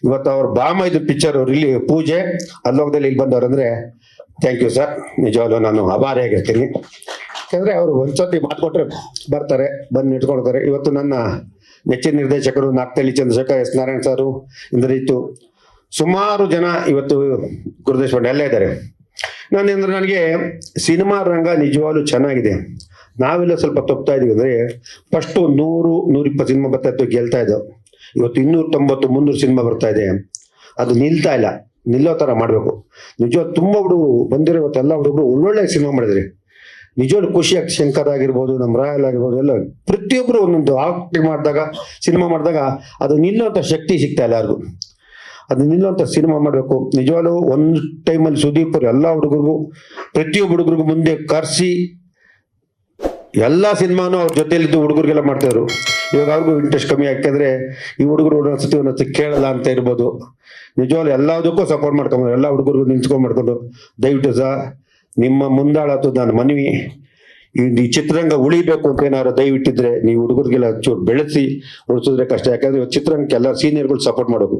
ಇವತ್ತು ಅವ್ರ ಬಾಮೈದು ಪಿಕ್ಚರ್ ಇಲ್ಲಿ ಪೂಜೆ ಅಲ್ಲೋಗದಲ್ಲಿ ಇಲ್ಲಿ ಬಂದವ್ರಂದ್ರೆ ಥ್ಯಾಂಕ್ ಯು ಸರ್, ನಿಜವಾಗ್ಲೂ ನಾನು ಆಭಾರಿಯಾಗಿರ್ತೀನಿ. ಯಾಕಂದ್ರೆ ಅವರು ಒಂದ್ಸತಿ ಮಾತು ಕೊಟ್ರೆ ಬರ್ತಾರೆ, ಬಂದು ನಿಂತ್ಕೊಳ್ತಾರೆ. ಇವತ್ತು ನನ್ನ ನೆಚ್ಚಿನ ನಿರ್ದೇಶಕರು ನಾಗ್ತಳ್ಳಿ ಚಂದ್ರಶೇಖರ್, ಎಸ್ ನಾರಾಯಣ್ ಸಾರು, ಇಂದ್ರಿತ್ತು, ಸುಮಾರು ಜನ ಇವತ್ತು ಗುರುದೇಶ್ ಪಂಡೆ ಎಲ್ಲ ಇದ್ದಾರೆ. ನನಗೆ ಸಿನಿಮಾ ರಂಗ ನಿಜವಾಗ್ಲೂ ಚೆನ್ನಾಗಿದೆ. ನಾವೆಲ್ಲ ಸ್ವಲ್ಪ ತಪ್ತಾ ಇದೀವಿ ಅಂದ್ರೆ ಫಸ್ಟ್ 100-120 ಸಿನಿಮಾ ಬರ್ತಾ ಇತ್ತು, ಗೆಲ್ತಾ ಇದ್ದವು. ಇವತ್ತು 290-300 ಸಿನಿಮಾ ಬರ್ತಾ ಇದೆ. ಅದು ನಿಲ್ತಾ ಇಲ್ಲ, ನಿಲ್ಲೋ ತರ ಮಾಡ್ಬೇಕು. ನಿಜವಾಗ್ ತುಂಬಾ ಹುಡುಗರು ಬಂದಿರೋ ಇವತ್ತೆಲ್ಲ ಹುಡುಗರು ಒಳ್ಳೊಳ್ಳೆ ಸಿನಿಮಾ ಮಾಡಿದ್ರಿ. ನಿಜವಾಗ್ಲೂ ಖುಷಿ ಆಗ್ತದೆ. ಶಂಕರ್ ಆಗಿರ್ಬೋದು, ನಮ್ಮ ರಾಯಲ್ ಆಗಿರ್ಬೋದು, ಎಲ್ಲ ಪ್ರತಿಯೊಬ್ರು ಒಂದೊಂದು ಆಕ್ಟಿಂಗ್ ಮಾಡಿದಾಗ, ಸಿನಿಮಾ ಮಾಡಿದಾಗ ಅದು ನಿಲ್ಲುವಂತ ಶಕ್ತಿ ಸಿಗ್ತಾ ಇಲ್ಲ ಯಾರಿಗೂ. ಅದು ನಿಲ್ಲುವಂತ ಸಿನಿಮಾ ಮಾಡ್ಬೇಕು. ನಿಜವಾಗ್ಲೂ ಒಂದು ಟೈಮಲ್ಲಿ ಸುದೀಪ್ ಅವ್ರು ಎಲ್ಲ ಹುಡುಗರಿಗೂ, ಪ್ರತಿಯೊಬ್ಬ ಹುಡುಗರಿಗೂ ಮುಂದೆ ಕರ್ಸಿ ಎಲ್ಲ ಸಿನಿಮಾನು ಅವ್ರ ಜೊತೆಲಿದ್ದು ಹುಡುಗರಿಗೆಲ್ಲ ಮಾಡ್ತಾಯಿದ್ರು. ಇವಾಗ ಅವ್ರಿಗೂ ಇಂಟ್ರೆಸ್ಟ್ ಕಮ್ಮಿ ಯಾಕೆಂದ್ರೆ ಈ ಹುಡುಗರು ಒಂದೊಂದ್ಸತಿ ಕೇಳಲ್ಲ ಅಂತ ಇರ್ಬೋದು. ನಿಜವಾಗ್ಲೂ ಎಲ್ಲದಕ್ಕೂ ಸಪೋರ್ಟ್ ಮಾಡ್ಕೊಂಡು ಎಲ್ಲ ಹುಡುಗರಿಗೂ ನಿಂತ್ಕೊಂಡ್ ಮಾಡ್ಕೊಂಡು, ದಯವಿಟ್ಟು ಸಹ ನಿಮ್ಮ ಮುಂದಾಳತ್ತು ನಾನು ಮನವಿ, ಈ ಚಿತ್ರರಂಗ ಉಳಿಬೇಕು ಅಂತ ಏನಾದ್ರು ದಯವಿಟ್ಟಿದ್ರೆ ನೀವು ಹುಡುಗರಿಗೆಲ್ಲ ಚೂರು ಬೆಳೆಸಿ ಉಳಿಸಿದ್ರೆ ಕಷ್ಟ. ಯಾಕಂದ್ರೆ ಚಿತ್ರರಂಗಕ್ಕೆ ಎಲ್ಲ ಸೀನಿಯರ್ಗಳು ಸಪೋರ್ಟ್ ಮಾಡೋದು.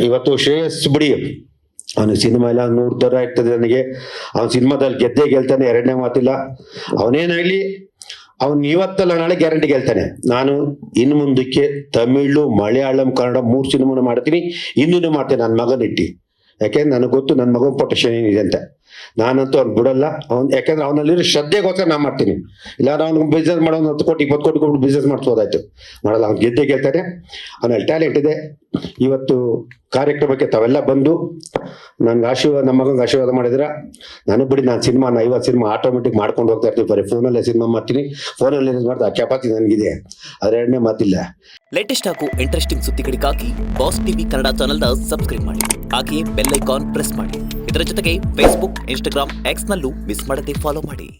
ಇವತ್ತು ಶ್ರೇಯಸ್ ಬಿಡಿ, ಅವನು ಸಿನಿಮಾ ಎಲ್ಲ ನೋಡ್ತಾರ ಇರ್ತದೆ ನನಗೆ. ಅವನ ಸಿನಿಮಾದಲ್ಲಿ ಗೆಲ್ತಾನೆ, ಎರಡನೇ ಮಾತಿಲ್ಲ. ಅವನೇನಾಗ್ಲಿ, ಅವನು ಇವತ್ತಲ್ಲ ನಾಳೆ ಗ್ಯಾರಂಟಿ ಗೆಲ್ತಾನೆ. ನಾನು ಇನ್ನು ಮುಂದಕ್ಕೆ ತಮಿಳು, ಮಲಯಾಳಂ, ಕನ್ನಡ 3 ಸಿನಿಮಾನು ಮಾಡ್ತೀನಿ, ಇನ್ನೂ ಮಾಡ್ತೇನೆ ನನ್ನ ಮಗನಿಟ್ಟು. ಯಾಕೆಂದ್ರೆ ನನಗೆ ಗೊತ್ತು ನನ್ನ ಮಗನ ಪೊಟೆನ್ಷಿಯಲ್ ಏನಿದೆ ಅಂತ. ನಾನಂತೂ ಅವ್ನು ಬಿಡಲ್ಲ. ಯಾಕಂದ್ರೆ ಅವನಲ್ಲಿರೋ ಶ್ರದ್ಧೆಗೋಸ್ಕರ ನಾನು ಮಾಡ್ತೀನಿ. ಇಲ್ಲ ಅವ್ನಿಗೆ ಬಿಸ್ನೆಸ್ ಮಾಡೋ 10 ಕೋಟಿ 20 ಕೋಟಿ ಕೊಟ್ಟು ಬಿಸ್ನೆಸ್ ಮಾಡಿಸೋದಾಯ್ತು, ಮಾಡಲ್ಲ. ಅವ್ನು ಗೆಲ್ತಾನೆ, ಅವನಲ್ಲಿ ಟ್ಯಾಲೆಂಟ್ ಇದೆ. ಇವತ್ತು ಕಾರ್ಯಕ್ರಮಕ್ಕೆ ತಾವೆಲ್ಲ ಬಂದು ನನ್ಗೆ ಆಶೀರ್ವಾದ, ನಮ್ಮ ಮಗಂಗೆ ಆಶೀರ್ವಾದ ಮಾಡಿದ್ರ ನನಗೆ ಬಿಡಿ. ನಾನು 50 ಸಿನಿಮಾ ಆಟೋಮೆಟಿಕ್ ಮಾಡ್ಕೊಂಡು ಹೋಗ್ತಾ ಇರ್ತೀವಿ. ಬರೀ ಫೋನಲ್ಲೇ ಸಿನಿಮಾ ಮಾಡ್ತೀನಿ, ಫೋನಲ್ಲಿ ಮಾಡ್ತಾ ಆ ಕೆಪಾಸಿಟಿ ನನಗಿದೆ, ಅದ್ರ ಎರಡನೇ ಮಾತಿಲ್ಲ. ಲೇಟೆಸ್ಟ್ ಹಾಗೂ ಇಂಟ್ರೆಸ್ಟಿಂಗ್ ಸುದ್ದಿಗಳಿಗಾಗಿ ಬಾಸ್ ಟಿವಿ ಕನ್ನಡ ಚಾನೆಲ್ನ ಸಬ್ಸ್ಕ್ರೈಬ್ ಮಾಡಿ. ಹಾಗೆಯೇ ಬೆಲ್ ಐಕಾನ್ ಪ್ರೆಸ್ ಮಾಡಿ. ಇದರ ಜೊತೆಗೆ ಫೇಸ್ಬುಕ್, ಇನ್ಸ್ಟಾಗ್ರಾಮ್, ಎಕ್ಸ್ ನಲ್ಲೂ ಮಿಸ್ ಮಾಡದೆ ಫಾಲೋ ಮಾಡಿ.